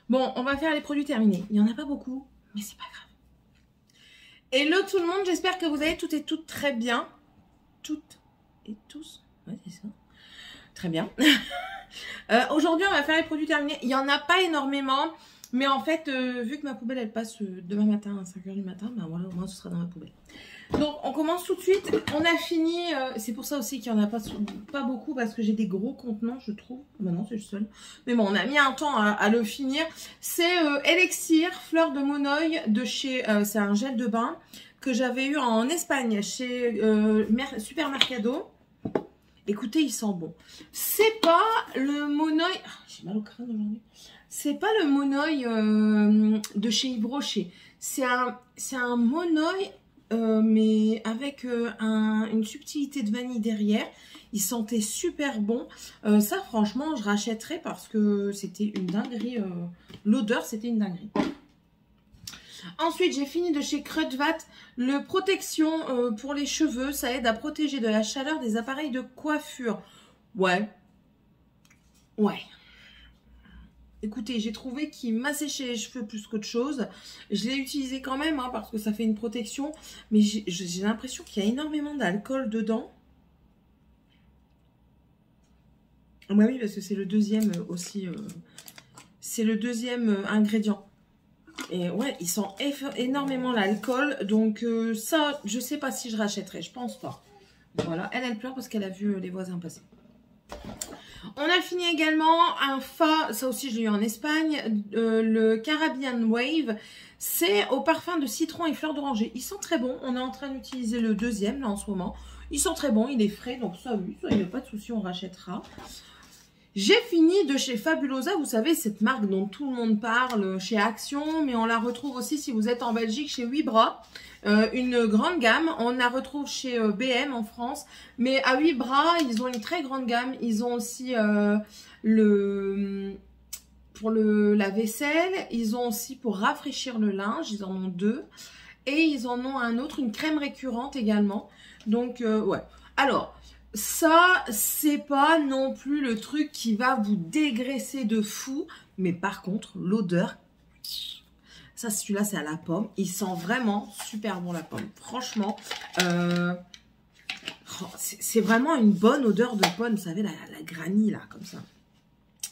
Bon, on va faire les produits terminés. Il n'y en a pas beaucoup, mais c'est pas grave. Hello tout le monde, j'espère que vous allez toutes et toutes très bien. Toutes et tous. Ouais, c'est ça. Très bien. Aujourd'hui, on va faire les produits terminés. Il n'y en a pas énormément, mais en fait, vu que ma poubelle, elle passe demain matin à 5 h du matin, ben voilà, au moins, ce sera dans ma poubelle. Donc, on commence tout de suite. On a fini. C'est pour ça aussi qu'il n'y en a pas beaucoup, parce que j'ai des gros contenants, je trouve. Ben non, c'est le seul. Mais bon, on a mis un temps à le finir. C'est Elixir, fleur de monoï de chez... c'est un gel de bain que j'avais eu en Espagne chez Supermercado. Écoutez, il sent bon. C'est pas le monoï... Ah, j'ai mal au crâne aujourd'hui. C'est pas le monoï de chez Yves Rocher. C'est un monoï... mais avec une subtilité de vanille derrière. Il sentait super bon. Ça, franchement, je rachèterais parce que c'était une dinguerie. L'odeur, c'était une dinguerie. Ensuite, j'ai fini de chez Kruidvat le protection pour les cheveux. Ça aide à protéger de la chaleur des appareils de coiffure. Ouais. Ouais. Écoutez, j'ai trouvé qu'il m'a séché les cheveux plus qu'autre chose. Je l'ai utilisé quand même hein, parce que ça fait une protection. Mais j'ai l'impression qu'il y a énormément d'alcool dedans. Ouais, oui, parce que c'est le deuxième aussi. C'est le deuxième ingrédient. Et ouais, il sent énormément l'alcool. Donc ça, je sais pas si je rachèterai. Je pense pas. Voilà, elle pleure parce qu'elle a vu les voisins passer. On a fini également un fa, ça aussi je l'ai eu en Espagne, le Caribbean Wave. C'est au parfum de citron et fleur d'oranger. Il sent très bon. On est en train d'utiliser le deuxième là en ce moment. Il sent très bon, il est frais, donc ça oui, ça, il n'y a pas de souci, on rachètera. J'ai fini de chez Fabulosa, vous savez, cette marque dont tout le monde parle chez Action, mais on la retrouve aussi si vous êtes en Belgique chez Vibra. Une grande gamme, on la retrouve chez BM en France, mais à Vibra, ils ont une très grande gamme. Ils ont aussi pour la vaisselle, ils ont aussi pour rafraîchir le linge, ils en ont deux. Et ils en ont un autre, une crème récurrente également. Donc, ouais. Alors... ça, c'est pas non plus le truc qui va vous dégraisser de fou. Mais par contre, l'odeur, ça, celui-là, c'est à la pomme. Il sent vraiment super bon la pomme. Franchement, c'est vraiment une bonne odeur de pomme. Vous savez, la granny, là, comme ça.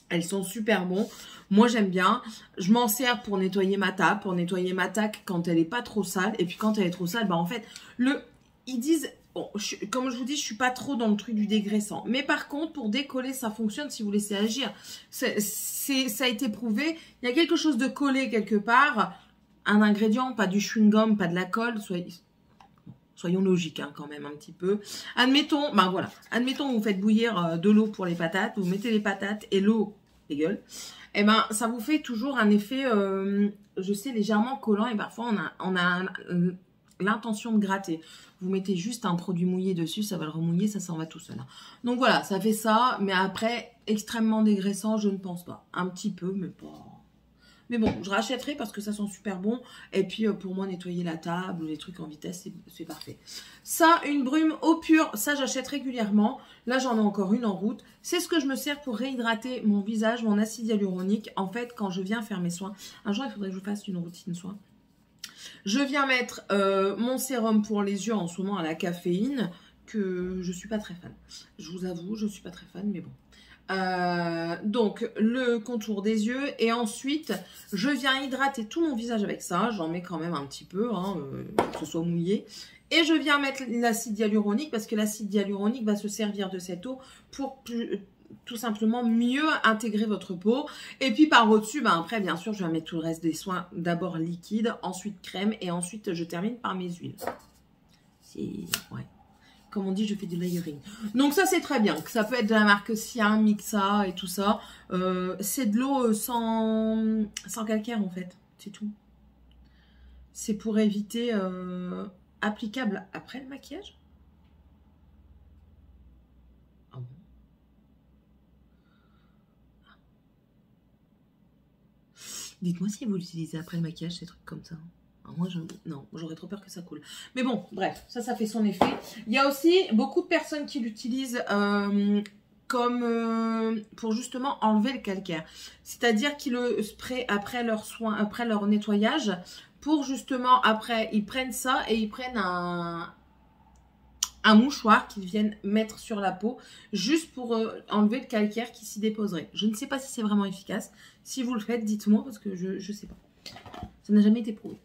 Elles sont super bons. Moi, j'aime bien. Je m'en sers pour nettoyer ma table, pour nettoyer ma taque quand elle n'est pas trop sale. Et puis, quand elle est trop sale, bah en fait, ils disent... Bon, comme je vous dis, je suis pas trop dans le truc du dégraissant. Mais par contre, pour décoller, ça fonctionne si vous laissez agir. Ça a été prouvé. Il y a quelque chose de collé quelque part. Un ingrédient, pas du chewing-gum, pas de la colle. Soyons logiques hein, quand même un petit peu. Admettons, ben voilà. Admettons, vous faites bouillir de l'eau pour les patates. Vous mettez les patates et l'eau dégueule. Et ben, ça vous fait toujours un effet, je sais, légèrement collant. Et parfois, on a l'intention de gratter. Vous mettez juste un produit mouillé dessus, ça va le remouiller, ça s'en va tout seul. Donc voilà, ça fait ça, mais après, extrêmement dégraissant, je ne pense pas. Un petit peu, mais pas... Mais bon, je rachèterai parce que ça sent super bon. Et puis, pour moi, nettoyer la table ou les trucs en vitesse, c'est parfait. Ça, une brume eau pure, ça, j'achète régulièrement. Là, j'en ai encore une en route. C'est ce que je me sers pour réhydrater mon visage, mon acide hyaluronique. En fait, quand je viens faire mes soins, un jour, il faudrait que je fasse une routine soins. Je viens mettre mon sérum pour les yeux en ce moment à la caféine, que je suis pas très fan. Je vous avoue, je suis pas très fan, mais bon. Donc, le contour des yeux. Et ensuite, je viens hydrater tout mon visage avec ça. J'en mets quand même un petit peu, hein, que ce soit mouillé. Et je viens mettre l'acide hyaluronique, parce que l'acide hyaluronique va se servir de cette eau pour... tout simplement mieux intégrer votre peau. Et puis par au-dessus, ben après bien sûr je vais mettre tout le reste des soins, d'abord liquide, ensuite crème et ensuite je termine par mes huiles. Ouais. Comme on dit, je fais du layering. Donc ça c'est très bien. Ça peut être de la marque Siam, Mixa et tout ça. C'est de l'eau sans calcaire en fait. C'est tout. C'est pour éviter applicable après le maquillage. Dites-moi si vous l'utilisez après le maquillage, ces trucs comme ça. Alors moi, non, j'aurais trop peur que ça coule. Mais bon, bref, ça fait son effet. Il y a aussi beaucoup de personnes qui l'utilisent comme pour justement enlever le calcaire. C'est-à-dire qu'ils le sprayent après leur soin, après leur nettoyage, pour justement, après, ils prennent ça et ils prennent un mouchoir qu'ils viennent mettre sur la peau, juste pour enlever le calcaire qui s'y déposerait. Je ne sais pas si c'est vraiment efficace. Si vous le faites, dites-moi, parce que je ne sais pas. Ça n'a jamais été prouvé.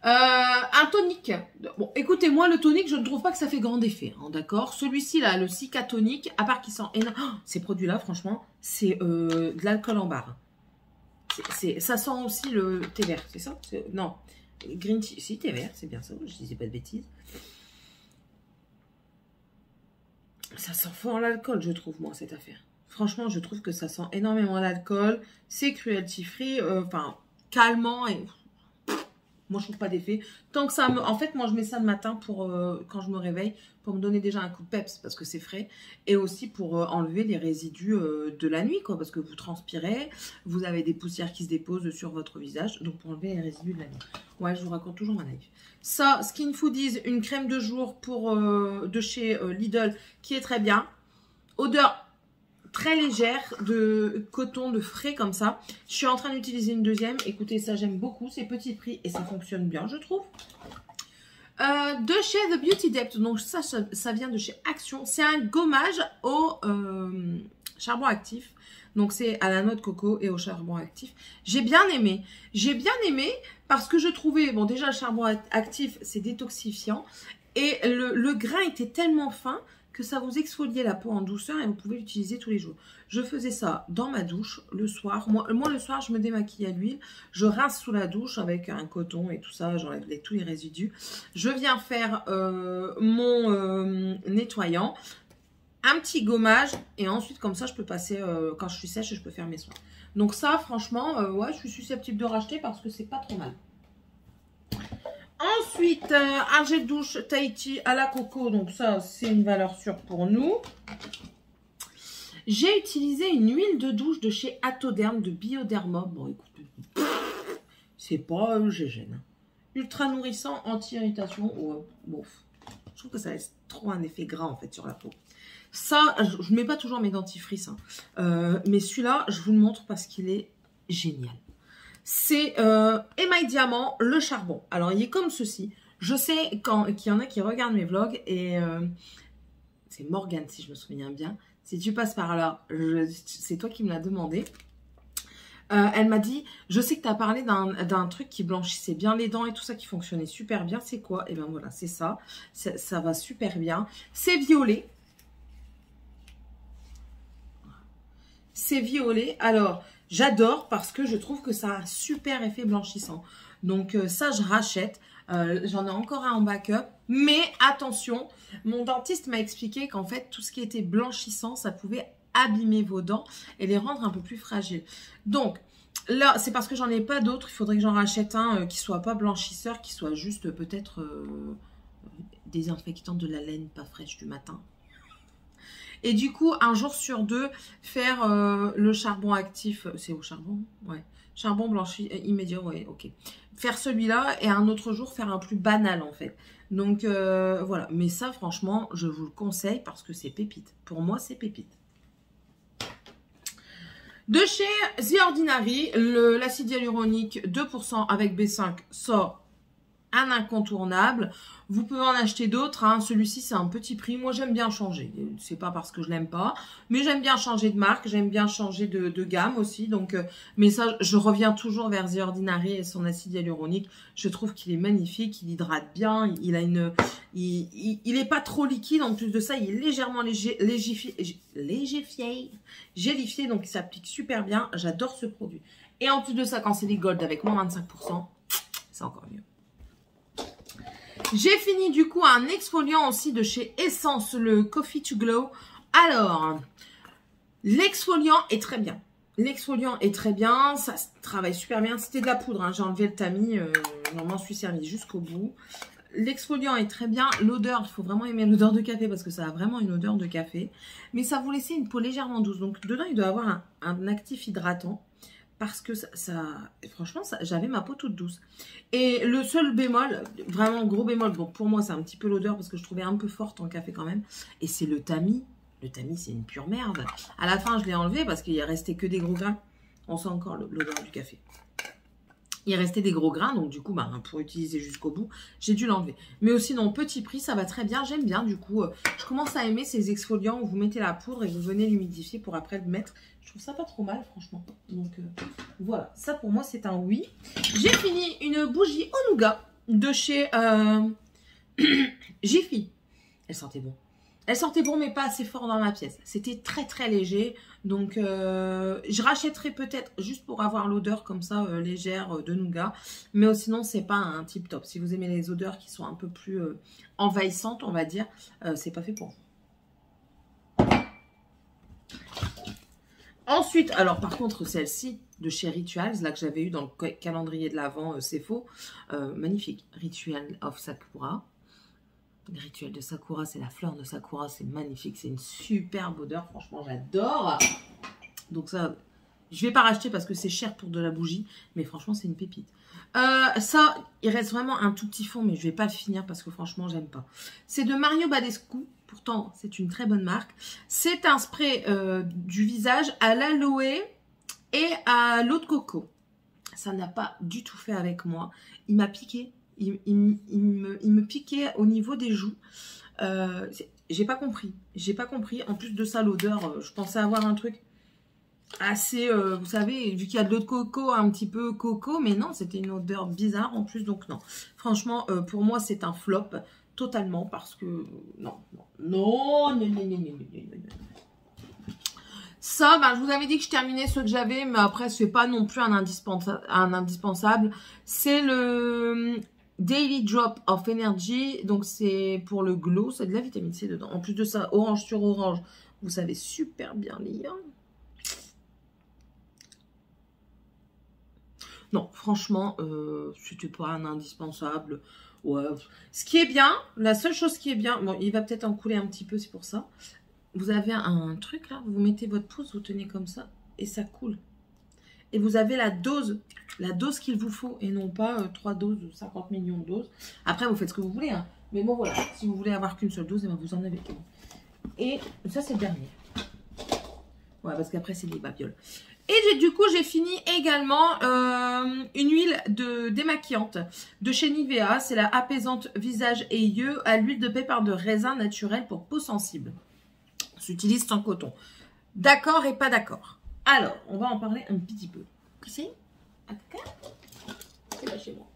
Un tonique. Bon, écoutez-moi, le tonique, je ne trouve pas que ça fait grand effet, hein, d'accord. Celui-ci, là, le Cicatonique, à part qu'il sent énorme... Oh, ces produits-là, franchement, c'est de l'alcool en barre. Ça sent aussi le thé vert, c'est ça? Non, green tea, si, thé vert, c'est bien ça, je disais pas de bêtises. Ça sent fort l'alcool, je trouve, moi, cette affaire. Franchement, je trouve que ça sent énormément l'alcool. C'est cruelty free, enfin, calmant et... Moi, je trouve pas d'effet. Tant que ça me... En fait, moi, je mets ça le matin pour quand je me réveille, pour me donner déjà un coup de peps, parce que c'est frais. Et aussi pour enlever les résidus de la nuit, quoi. Parce que vous transpirez, vous avez des poussières qui se déposent sur votre visage. Donc, pour enlever les résidus de la nuit. Ouais, je vous raconte toujours ma life. Ça, Skin Foodies, une crème de jour pour, de chez Lidl, qui est très bien. Odeur très légère, de coton, de frais comme ça. Je suis en train d'utiliser une deuxième. Écoutez, ça j'aime beaucoup. C'est petit prix et ça fonctionne bien, je trouve. De chez The Beauty Depth. Donc ça vient de chez Action. C'est un gommage au charbon actif. Donc c'est à la noix de coco et au charbon actif. J'ai bien aimé. J'ai bien aimé parce que je trouvais... Bon, déjà, le charbon actif, c'est détoxifiant. Et le grain était tellement fin que ça vous exfoliait la peau en douceur et vous pouvez l'utiliser tous les jours. Je faisais ça dans ma douche le soir. Moi le soir, je me démaquille à l'huile. Je rince sous la douche avec un coton et tout ça. J'enlève tous les résidus. Je viens faire mon nettoyant. Un petit gommage. Et ensuite, comme ça, je peux passer, quand je suis sèche, je peux faire mes soins. Donc ça, franchement, ouais, je suis susceptible de racheter parce que c'est pas trop mal. Ensuite, un gel de douche Tahiti à la coco. Donc ça, c'est une valeur sûre pour nous. J'ai utilisé une huile de douche de chez Atoderm de Bioderma. Bon, écoutez, c'est pas gégène. Ultra nourrissant, anti-irritation. Ouais, bon, je trouve que ça laisse trop un effet gras en fait sur la peau. Ça, je ne mets pas toujours mes dentifrices. Hein. Mais celui-là, je vous le montre parce qu'il est génial. C'est émail diamant, le charbon. Alors, il est comme ceci. Je sais qu'il y en a qui regardent mes vlogs et c'est Morgane, si je me souviens bien. Si tu passes par là, c'est toi qui me l'as demandé. Elle m'a dit, je sais que tu as parlé d'un truc qui blanchissait bien les dents et tout ça, qui fonctionnait super bien. C'est quoi? Et bien voilà, c'est ça. Ça va super bien. C'est violet. C'est violet. Alors... J'adore parce que je trouve que ça a un super effet blanchissant. Donc ça, je rachète. J'en ai encore un en backup. Mais attention, mon dentiste m'a expliqué qu'en fait, tout ce qui était blanchissant, ça pouvait abîmer vos dents et les rendre un peu plus fragiles. Donc là, c'est parce que j'en ai pas d'autres. Il faudrait que j'en rachète un qui soit pas blanchisseur, qui soit juste peut-être désinfectant de la laine pas fraîche du matin. Et du coup, un jour sur deux, faire le charbon actif. C'est au charbon? Ouais. Charbon blanchi immédiat, ouais, ok. Faire celui-là et un autre jour, faire un plus banal en fait. Donc voilà. Mais ça, franchement, je vous le conseille parce que c'est pépite. Pour moi, c'est pépite. De chez The Ordinary, l'acide hyaluronique 2% avec B5 sort un incontournable. Vous pouvez en acheter d'autres. Hein. Celui-ci, c'est un petit prix. Moi, j'aime bien changer. C'est pas parce que je l'aime pas. Mais j'aime bien changer de marque. J'aime bien changer de gamme aussi. Donc, mais ça, je reviens toujours vers The Ordinary et son acide hyaluronique. Je trouve qu'il est magnifique. Il hydrate bien. Il a une... Il est pas trop liquide. En plus de ça, il est légèrement gélifié. Donc, il s'applique super bien. J'adore ce produit. Et en plus de ça, quand c'est des gold avec moins 25%, c'est encore mieux. J'ai fini du coup un exfoliant aussi de chez Essence, le Coffee to Glow. Alors, l'exfoliant est très bien. L'exfoliant est très bien, ça travaille super bien. C'était de la poudre, hein. J'ai enlevé le tamis, je m'en suis servi jusqu'au bout. L'exfoliant est très bien. L'odeur, il faut vraiment aimer l'odeur de café parce que ça a vraiment une odeur de café. Mais ça vous laisse une peau légèrement douce. Donc dedans, il doit avoir un actif hydratant. Parce que franchement, j'avais ma peau toute douce. Et le seul bémol, vraiment gros bémol, bon pour moi c'est un petit peu l'odeur parce que je trouvais un peu forte en café quand même. Et c'est le tamis. Le tamis, c'est une pure merde. À la fin, je l'ai enlevé parce qu'il est resté que des gros grains. On sent encore l'odeur du café. Il restait des gros grains, donc du coup, bah, pour utiliser jusqu'au bout, j'ai dû l'enlever. Mais aussi, non, petit prix, ça va très bien. J'aime bien, du coup, je commence à aimer ces exfoliants où vous mettez la poudre et vous venez l'humidifier pour après le mettre. Je trouve ça pas trop mal, franchement. Donc, voilà. Ça, pour moi, c'est un oui. J'ai fini une bougie au nougat de chez Jiffy. Elle sentait bon. Elle sentait bon, mais pas assez fort dans ma pièce. C'était très, très léger. Donc, je rachèterai peut-être juste pour avoir l'odeur comme ça, légère de nougat. Mais sinon, c'est pas un tip top. Si vous aimez les odeurs qui sont un peu plus envahissantes, on va dire, c'est pas fait pour vous. Ensuite, alors par contre, celle-ci de chez Rituals, là que j'avais eu dans le calendrier de l'Avent, c'est faux. Magnifique. Ritual of Sakura. Le rituel de Sakura, c'est la fleur de Sakura, c'est magnifique, c'est une superbe odeur, franchement j'adore. Donc ça, je vais pas racheter parce que c'est cher pour de la bougie, mais franchement c'est une pépite. Ça, il reste vraiment un tout petit fond, mais je vais pas le finir parce que franchement j'aime pas. C'est de Mario Badescu, pourtant c'est une très bonne marque. C'est un spray du visage à l'aloe et à l'eau de coco. Ça n'a pas du tout fait avec moi, il m'a piqué. Il me piquait au niveau des joues. J'ai pas compris. J'ai pas compris. En plus de ça, l'odeur, je pensais avoir un truc assez, vous savez, vu qu'il y a de l'eau de coco, un petit peu coco, mais non, c'était une odeur bizarre en plus, donc non. Franchement, pour moi, c'est un flop totalement parce que non. Ça, bah, je vous avais dit que je terminais ce que j'avais, mais après, c'est pas non plus un indispensable. C'est le Daily Drop of Energy, donc c'est pour le glow, c'est de la vitamine C dedans. En plus de ça, orange sur orange, vous savez super bien lire. Non, franchement, c'était pas un indispensable. Ouais. Ce qui est bien, la seule chose qui est bien, bon, il va peut-être en couler un petit peu, c'est pour ça. Vous avez un truc là, vous mettez votre pouce, vous tenez comme ça, et ça coule. Et vous avez la dose qu'il vous faut, et non pas 3 doses, 50 millions de doses. Après, vous faites ce que vous voulez, hein. Mais bon, voilà, si vous voulez avoir qu'une seule dose, et ben vous en avez qu'une. Et ça, c'est le dernier. Ouais, parce qu'après, c'est des babioles. Et du coup, j'ai fini également une huile démaquillante de chez Nivea. C'est la apaisante visage et yeux à l'huile de pépins de raisin naturelle pour peau sensible. S'utilise sans coton. D'accord et pas d'accord. Alors, on va en parler un petit peu. C'est là chez moi.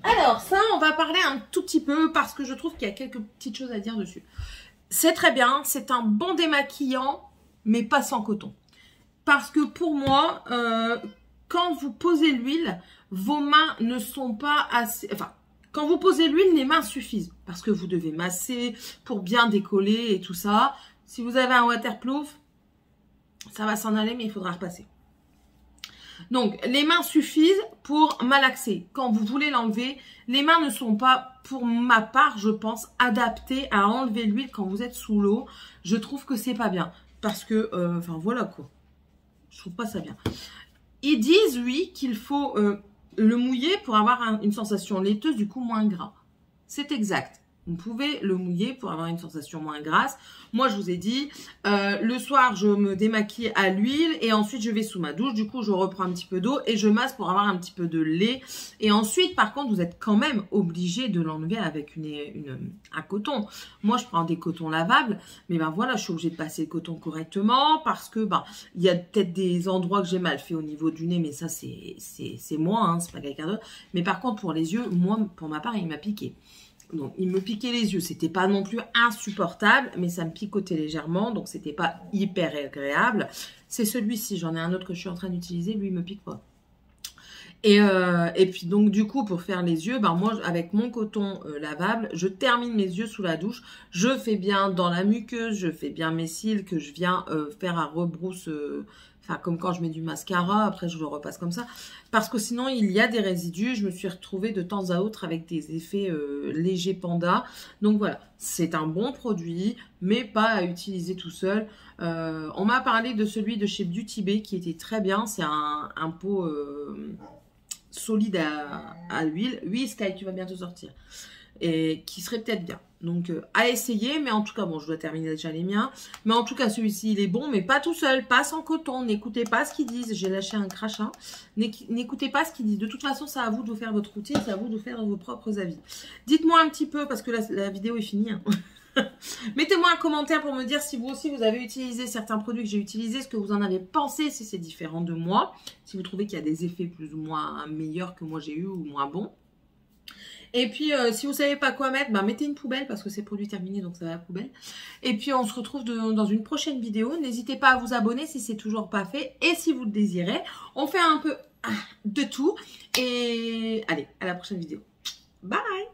Alors, ça, on va parler un tout petit peu parce que je trouve qu'il y a quelques petites choses à dire dessus. C'est très bien, c'est un bon démaquillant, mais pas sans coton. Parce que pour moi, quand vous posez l'huile, vos mains ne sont pas assez... Enfin, quand vous posez l'huile, les mains suffisent. Parce que vous devez masser pour bien décoller et tout ça. Si vous avez un waterproof, ça va s'en aller, mais il faudra repasser. Donc, les mains suffisent pour malaxer. Quand vous voulez l'enlever, les mains ne sont pas, pour ma part, je pense, adaptées à enlever l'huile quand vous êtes sous l'eau. Je trouve que c'est pas bien. Parce que, enfin, voilà quoi. Je trouve pas ça bien. Ils disent, oui, qu'il faut le mouiller pour avoir une sensation laiteuse, du coup, moins gras. C'est exact. Vous pouvez le mouiller pour avoir une sensation moins grasse. Moi, je vous ai dit, le soir, je me démaquille à l'huile et ensuite, je vais sous ma douche. Du coup, je reprends un petit peu d'eau et je masse pour avoir un petit peu de lait. Et ensuite, par contre, vous êtes quand même obligé de l'enlever avec un coton. Moi, je prends des cotons lavables. Mais ben voilà, je suis obligée de passer le coton correctement parce que ben il y a peut-être des endroits que j'ai mal fait au niveau du nez. Mais ça, c'est moi, hein, c'est pas quelqu'un d'autre. Mais par contre, pour les yeux, moi, pour ma part, il m'a piqué. Donc, il me piquait les yeux. C'était pas non plus insupportable, mais ça me picotait légèrement. Donc, c'était pas hyper agréable. C'est celui-ci. J'en ai un autre que je suis en train d'utiliser. Lui, il me pique pas. Et puis, donc, du coup, pour faire les yeux, ben, moi, avec mon coton lavable, je termine mes yeux sous la douche. Je fais bien dans la muqueuse. Je fais bien mes cils que je viens faire à rebrousse... Enfin, comme quand je mets du mascara, après je le repasse comme ça. Parce que sinon, il y a des résidus. Je me suis retrouvée de temps à autre avec des effets légers panda. Donc voilà, c'est un bon produit, mais pas à utiliser tout seul. On m'a parlé de celui de chez Beauty Bay qui était très bien. C'est un pot solide à l'huile. Oui, Sky, tu vas bientôt sortir. et qui serait peut-être bien. Donc, à essayer, mais en tout cas, bon, je dois terminer déjà les miens. Mais en tout cas, celui-ci, il est bon, mais pas tout seul, pas sans coton. N'écoutez pas ce qu'ils disent. J'ai lâché un crachat. N'écoutez pas ce qu'ils disent. De toute façon, c'est à vous de vous faire votre routine, c'est à vous de faire vos propres avis. Dites-moi un petit peu, parce que la vidéo est finie. Hein. Mettez-moi un commentaire pour me dire si vous aussi, vous avez utilisé certains produits que j'ai utilisés, ce que vous en avez pensé, si c'est différent de moi. Si vous trouvez qu'il y a des effets plus ou moins meilleurs que moi j'ai eu ou moins bons. Et puis, si vous ne savez pas quoi mettre, mettez une poubelle parce que c'est produit terminé, donc ça va à la poubelle. Et puis, on se retrouve dans une prochaine vidéo. N'hésitez pas à vous abonner si c'est toujours pas fait. Et si vous le désirez, on fait un peu de tout. Et allez, à la prochaine vidéo. Bye!